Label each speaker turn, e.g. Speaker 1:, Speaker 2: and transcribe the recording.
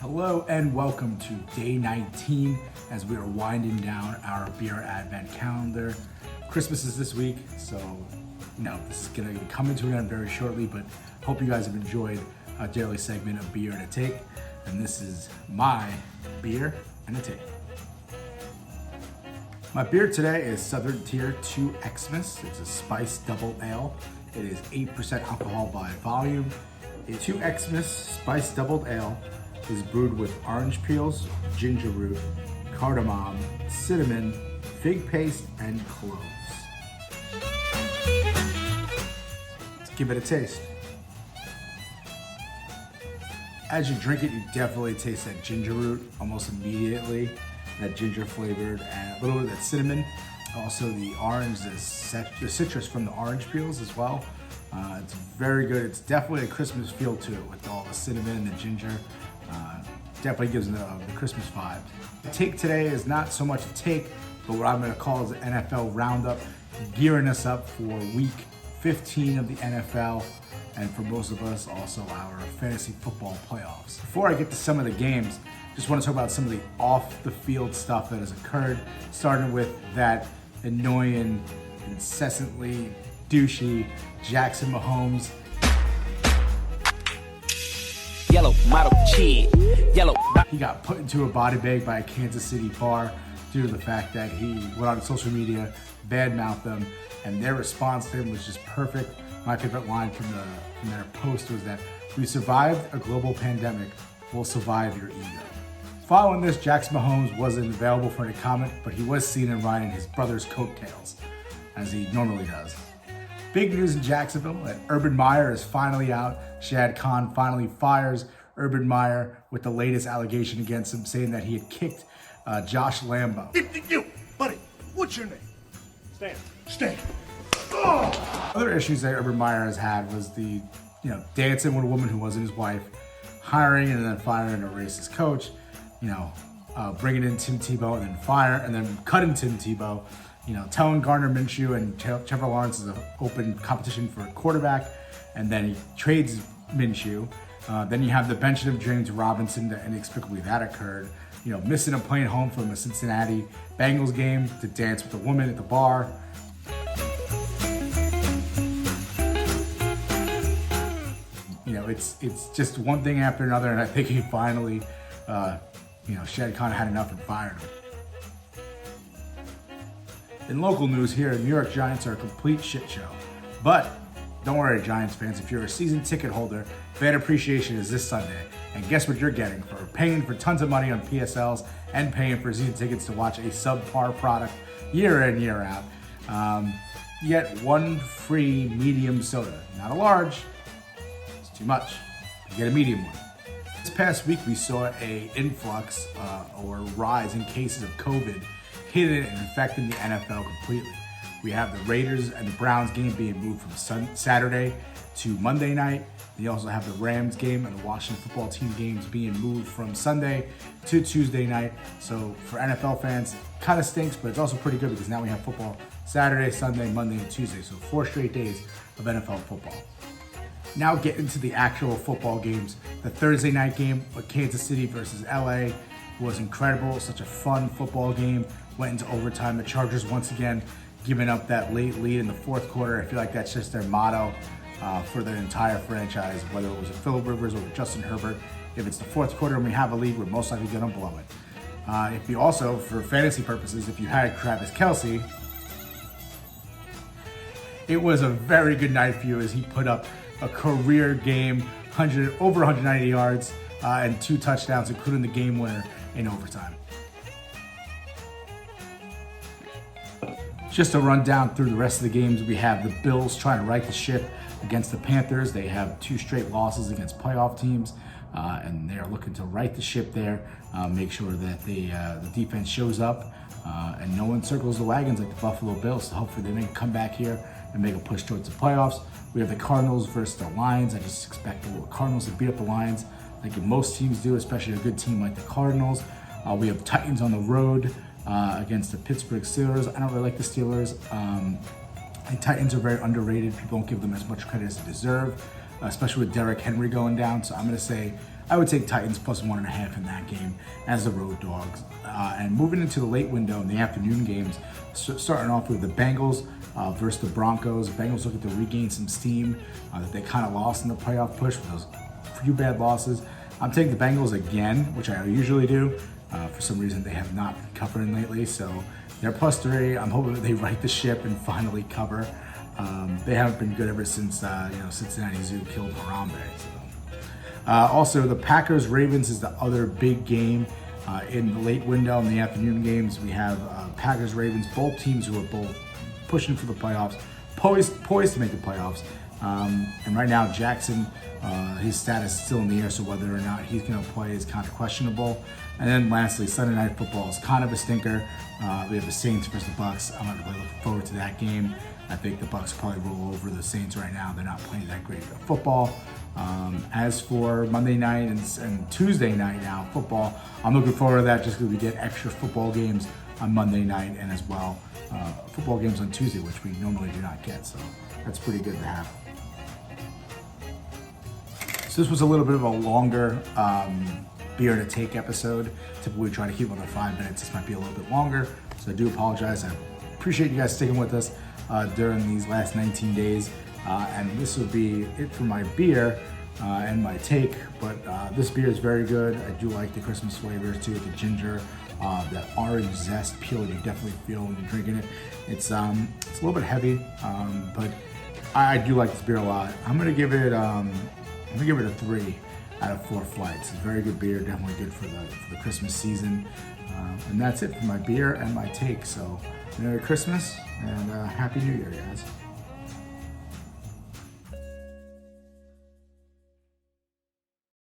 Speaker 1: Hello and welcome to day 19 as we are winding down our beer advent calendar. Christmas is this week, so this is going to be coming to an end very shortly, but hope you guys have enjoyed a daily segment of Beer and a Take, and this is my Beer and a Take. My beer today is Southern Tier 2 Xmas. It's a spiced double ale. It is 8% alcohol by volume. A 2 Xmas spiced doubled ale is brewed with orange peels, ginger root, cardamom, cinnamon, fig paste, and cloves. Let's give it a taste. As you drink it, you definitely taste that ginger root almost immediately, that ginger flavored, and a little bit of that cinnamon. Also the orange, the citrus from the orange peels as well. It's very good. It's definitely a Christmas feel to it with all the cinnamon and the ginger. Definitely gives the Christmas vibe. The take today is not so much a take, but what I'm going to call is the NFL Roundup, gearing us up for week 15 of the NFL, and for most of us, also our fantasy football playoffs. Before I get to some of the games, just want to talk about some of the off-the-field stuff that has occurred, starting with that annoying, incessantly douchey Jackson Mahomes.
Speaker 2: Yellow model kid, yellow.
Speaker 1: He got put into a body bag by a Kansas City bar due to the fact that he went on social media, badmouthed them, and their response to him was just perfect. My favorite line from their post was that, "We survived a global pandemic, we'll survive your ego." Following this, Jackson Mahomes wasn't available for any comment, but he was seen in riding his brother's coattails, as he normally does. Big news in Jacksonville that Urban Meyer is finally out. Shad Khan finally fires Urban Meyer with the latest allegation against him, saying that he had kicked Josh Lambo.
Speaker 3: You, buddy, what's your name? Stan. Oh!
Speaker 1: Other issues that Urban Meyer has had was the, dancing with a woman who wasn't his wife, hiring and then firing a racist coach, bringing in Tim Tebow and then cutting Tim Tebow. Telling Gardner Minshew and Trevor Lawrence is an open competition for a quarterback, and then he trades Minshew. Then you have the benching of James Robinson, that inexplicably that occurred. Missing a plane home from a Cincinnati Bengals game to dance with a woman at the bar. It's just one thing after another, and I think he finally, Shad Khan had enough and fired him. In local news here, the New York Giants are a complete shit show. But don't worry, Giants fans, if you're a season ticket holder, Fan Appreciation is this Sunday. And guess what you're getting for paying for tons of money on PSLs and paying for season tickets to watch a subpar product year in, year out. You get one free medium soda. Not a large, it's too much. You get a medium one. This past week, we saw a influx or rise in cases of COVID hitting and infecting the NFL completely. We have the Raiders and the Browns game being moved from Saturday to Monday night. You also have the Rams game and the Washington football team games being moved from Sunday to Tuesday night. So for NFL fans, it kind of stinks, but it's also pretty good because now we have football Saturday, Sunday, Monday, and Tuesday. So 4 straight days of NFL football. Now get into the actual football games. The Thursday night game with Kansas City versus LA was incredible. Such a fun football game. Went into overtime. The Chargers once again giving up that late lead in the fourth quarter. I feel like that's just their motto for their entire franchise, whether it was with Phillip Rivers or with Justin Herbert. If it's the fourth quarter and we have a lead, we're most likely going to blow it. If you also, for fantasy purposes, if you had Travis Kelce, it was a very good night for you as he put up a career game, over 190 yards and 2 touchdowns, including the game winner in overtime. Just to run down through the rest of the games, we have the Bills trying to right the ship against the Panthers. They have 2 straight losses against playoff teams, and they're looking to right the ship there, make sure that the defense shows up, and no one circles the wagons like the Buffalo Bills. So hopefully they may come back here and make a push towards the playoffs. We have the Cardinals versus the Lions. I just expect the Cardinals to beat up the Lions like most teams do, especially a good team like the Cardinals. We have Titans on the road against the Pittsburgh Steelers. I don't really like the Steelers. The Titans are very underrated. People don't give them as much credit as they deserve, especially with Derrick Henry going down. So I'm going to say I would take Titans plus 1.5 in that game as the road dogs. And moving into the late window in the afternoon games, starting off with the Bengals versus the Broncos. Bengals looking to regain some steam that they kind of lost in the playoff push with those few bad losses. I'm taking the Bengals again, which I usually do. For some reason, they have not been covering lately, so they're plus 3. I'm hoping that they right the ship and finally cover. They haven't been good ever since Cincinnati Zoo killed Harambe. So. Also, the Packers-Ravens is the other big game in the late window. In the afternoon games, we have Packers-Ravens, both teams who are both pushing for the playoffs, poised to make the playoffs. And right now, Jackson, his status is still in the air, so whether or not he's going to play is kind of questionable. And then lastly, Sunday Night Football is kind of a stinker. We have the Saints versus the Bucks. I'm not really looking forward to that game. I think the Bucks probably roll over the Saints right now. They're not playing that great of football. As for Monday night and Tuesday night now, football, I'm looking forward to that just because we get extra football games on Monday night and as well football games on Tuesday, which we normally do not get. So that's pretty good to have. So this was a little bit of a longer beer to take episode. Typically we try to keep under 5 minutes. This might be a little bit longer, so I do apologize. I appreciate you guys sticking with us during these last 19 days. And this will be it for my beer and my take, but this beer is very good. I do like the Christmas flavors too, the ginger, that orange zest peel you definitely feel when you're drinking it. It's a little bit heavy, but I do like this beer a lot. I'm gonna give it a 3 out of 4 flights. It's a very good beer, definitely good for the Christmas season. And that's it for my beer and my take. So Merry Christmas and Happy New Year, guys.